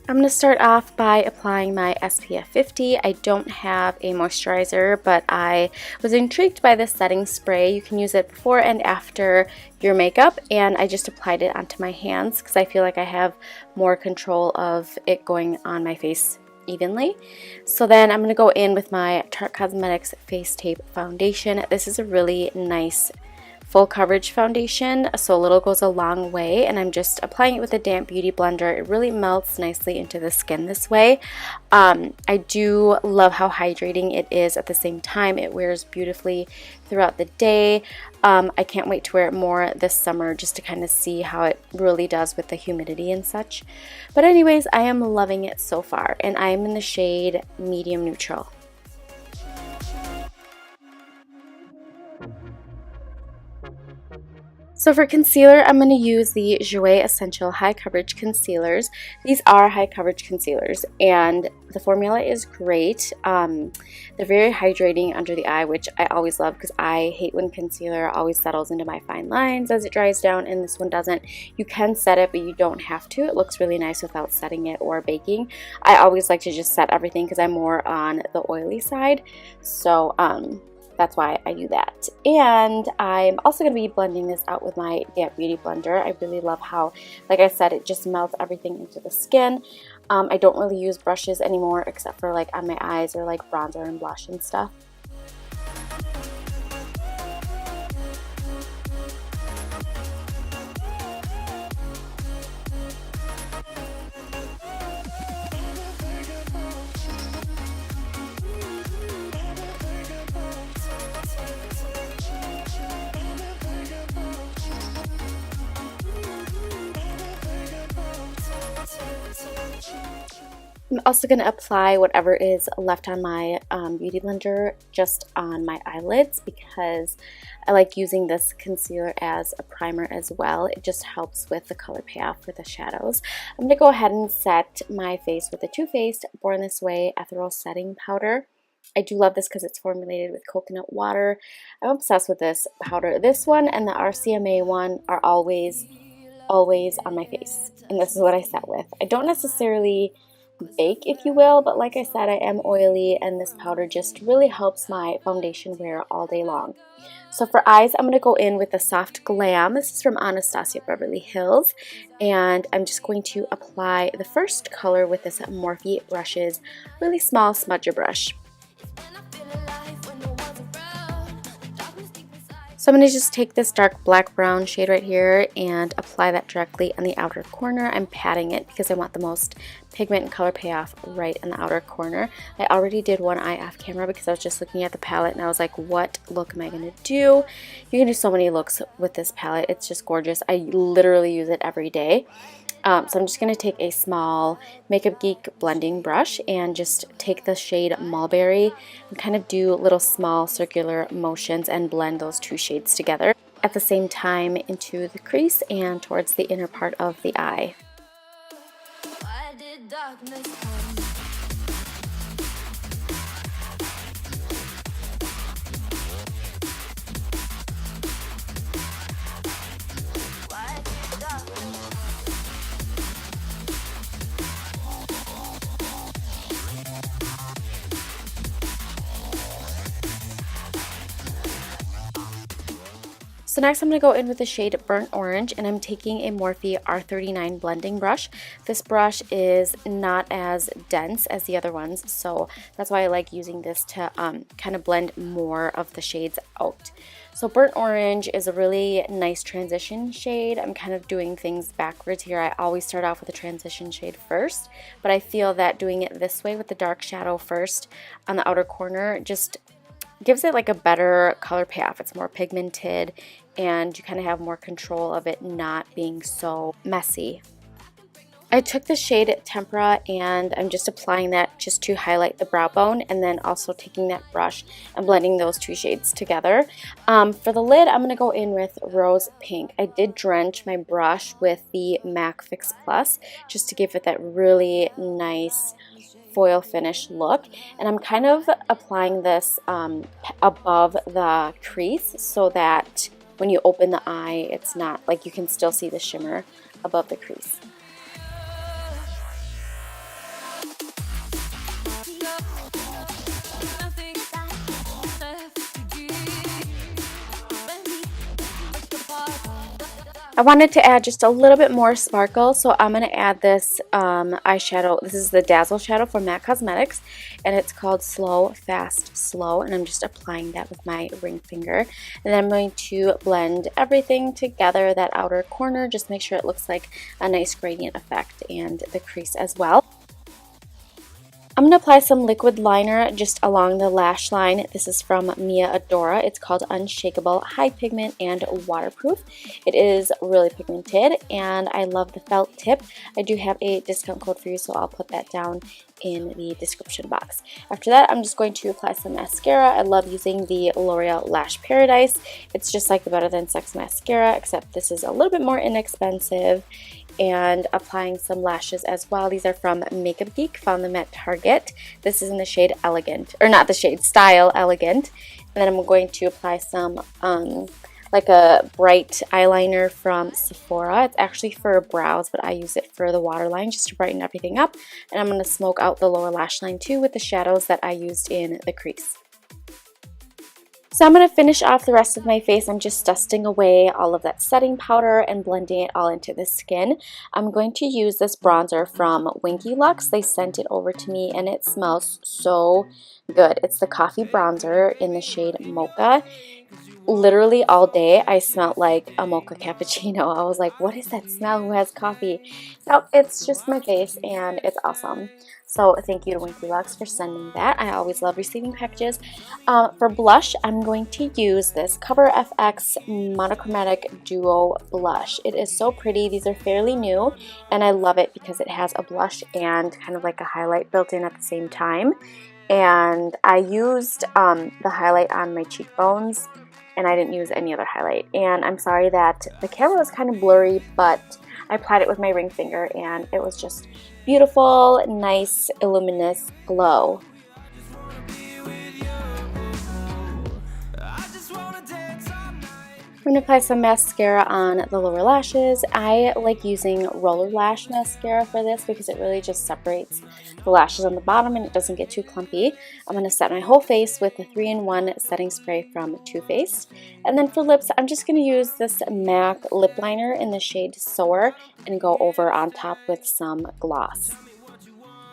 I'm going to start off by applying my SPF 50. I don't have a moisturizer, but I was intrigued by this setting spray. You can use it before and after your makeup, and I just applied it onto my hands because I feel like I have more control of it going on my face evenly. So then I'm going to go in with my Tarte Cosmetics Face Tape Foundation. This is a really nice full coverage foundation, so a little goes a long way, and I'm just applying it with a damp beauty blender. It really melts nicely into the skin this way. I do love how hydrating it is at the same time. It wears beautifully throughout the day. I can't wait to wear it more this summer just to kind of see how it really does with the humidity and such. But anyways, I am loving it so far, and I am in the shade Medium Neutral. So for concealer, I'm going to use the Jouer Essential High Coverage Concealers. These are high coverage concealers, and the formula is great. They're very hydrating under the eye, which I always love because I hate when concealer always settles into my fine lines as it dries down, and this one doesn't. You can set it, but you don't have to. It looks really nice without setting it or baking. I always like to just set everything because I'm more on the oily side. So, that's why I do that. And I'm also going to be blending this out with my damp beauty blender. I really love how, like I said, it just melts everything into the skin. I don't really use brushes anymore except for like on my eyes or like bronzer and blush and stuff. I'm also going to apply whatever is left on my beauty blender just on my eyelids because I like using this concealer as a primer as well. It just helps with the color payoff for the shadows. I'm going to go ahead and set my face with the Too Faced Born This Way Ethereal Setting Powder. I do love this because it's formulated with coconut water. I'm obsessed with this powder. This one and the RCMA one are always on my face, and this is what I set with. I don't necessarily bake, if you will, but like I said, I am oily, and this powder just really helps my foundation wear all day long. So for eyes, I'm going to go in with the Soft Glam. This is from Anastasia Beverly Hills, and I'm just going to apply the first color with this Morphe Brushes really small smudger brush. So I'm going to just take this dark black brown shade right here and apply that directly on the outer corner. I'm patting it because I want the most pigment and color payoff right in the outer corner. I already did one eye off camera because I was just looking at the palette and I was like, what look am I going to do? You can do so many looks with this palette. It's just gorgeous. I literally use it every day. So I'm just going to take a small MakeupGeek blending brush and just take the shade Mulberry and kind of do little small circular motions and blend those two shades together at the same time into the crease and towards the inner part of the eye. Why did darkness come? So next I'm going to go in with the shade Burnt Orange, and I'm taking a Morphe R39 blending brush. This brush is not as dense as the other ones, so that's why I like using this to kind of blend more of the shades out. So Burnt Orange is a really nice transition shade. I'm kind of doing things backwards here. I always start off with a transition shade first, but I feel that doing it this way with the dark shadow first on the outer corner just gives it like a better color payoff. It's more pigmented and you kind of have more control of it not being so messy. I took the shade Tempera and I'm just applying that just to highlight the brow bone, and then also taking that brush and blending those two shades together. For the lid, I'm going to go in with Rose Pink. I did drench my brush with the MAC Fix Plus just to give it that really nice foil finish look, and I'm kind of applying this above the crease so that when you open the eye, it's not like you can still see the shimmer above the crease. I wanted to add just a little bit more sparkle, so I'm going to add this eyeshadow. This is the Dazzleshadow from MAC Cosmetics, and it's called Slow, Fast, Slow, and I'm just applying that with my ring finger. And then I'm going to blend everything together, that outer corner, just make sure it looks like a nice gradient effect, and the crease as well. I'm going to apply some liquid liner just along the lash line. This is from Mia Adora. It's called Unshakable, High Pigment, and Waterproof. It is really pigmented, and I love the felt tip. I do have a discount code for you, so I'll put that down in the description box. After that, I'm just going to apply some mascara. I love using the L'Oreal Lash Paradise. It's just like the Better Than Sex mascara, except this is a little bit more inexpensive. And applying some lashes as well. These are from MakeupGeek, found them at Target. This is in the shade Elegant, or not the shade, Style Elegant. And then I'm going to apply some like a bright eyeliner from Sephora. It's actually for brows, but I use it for the waterline just to brighten everything up. And I'm going to smoke out the lower lash line too with the shadows that I used in the crease. So I'm going to finish off the rest of my face. I'm just dusting away all of that setting powder and blending it all into the skin. I'm going to use this bronzer from Winky Luxe. They sent it over to me and it smells so good. It's the coffee bronzer in the shade Mocha. Literally all day I smelled like a mocha cappuccino. I was like, what is that smell? Who has coffee? So it's just my face and it's awesome. So thank you to Winky Luxe for sending that. I always love receiving packages. For blush, I'm going to use this Cover FX Monochromatic Duo Blush. It is so pretty. These are fairly new, and I love it because it has a blush and kind of like a highlight built in at the same time. And I used the highlight on my cheekbones, and I didn't use any other highlight. And I'm sorry that the camera was kind of blurry, but I applied it with my ring finger, and it was just beautiful, nice, luminous glow. I'm going to apply some mascara on the lower lashes. I like using roller lash mascara for this because it really just separates the lashes on the bottom and it doesn't get too clumpy. I'm going to set my whole face with the 3-in-1 setting spray from Toofaced. And then for lips, I'm just going to use this MAC lip liner in the shade Soar and go over on top with some gloss.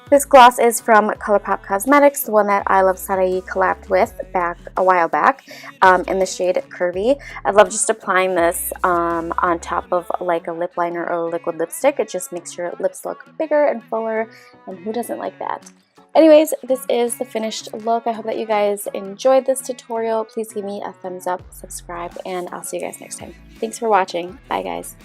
This gloss is from ColourPop Cosmetics, the one that I Love Sarai collabed with a while back, in the shade Curvy. I love just applying this on top of like a lip liner or a liquid lipstick. It just makes your lips look bigger and fuller, and who doesn't like that? Anyways, this is the finished look. I hope that you guys enjoyed this tutorial. Please give me a thumbs up, subscribe, and I'll see you guys next time. Thanks for watching. Bye, guys.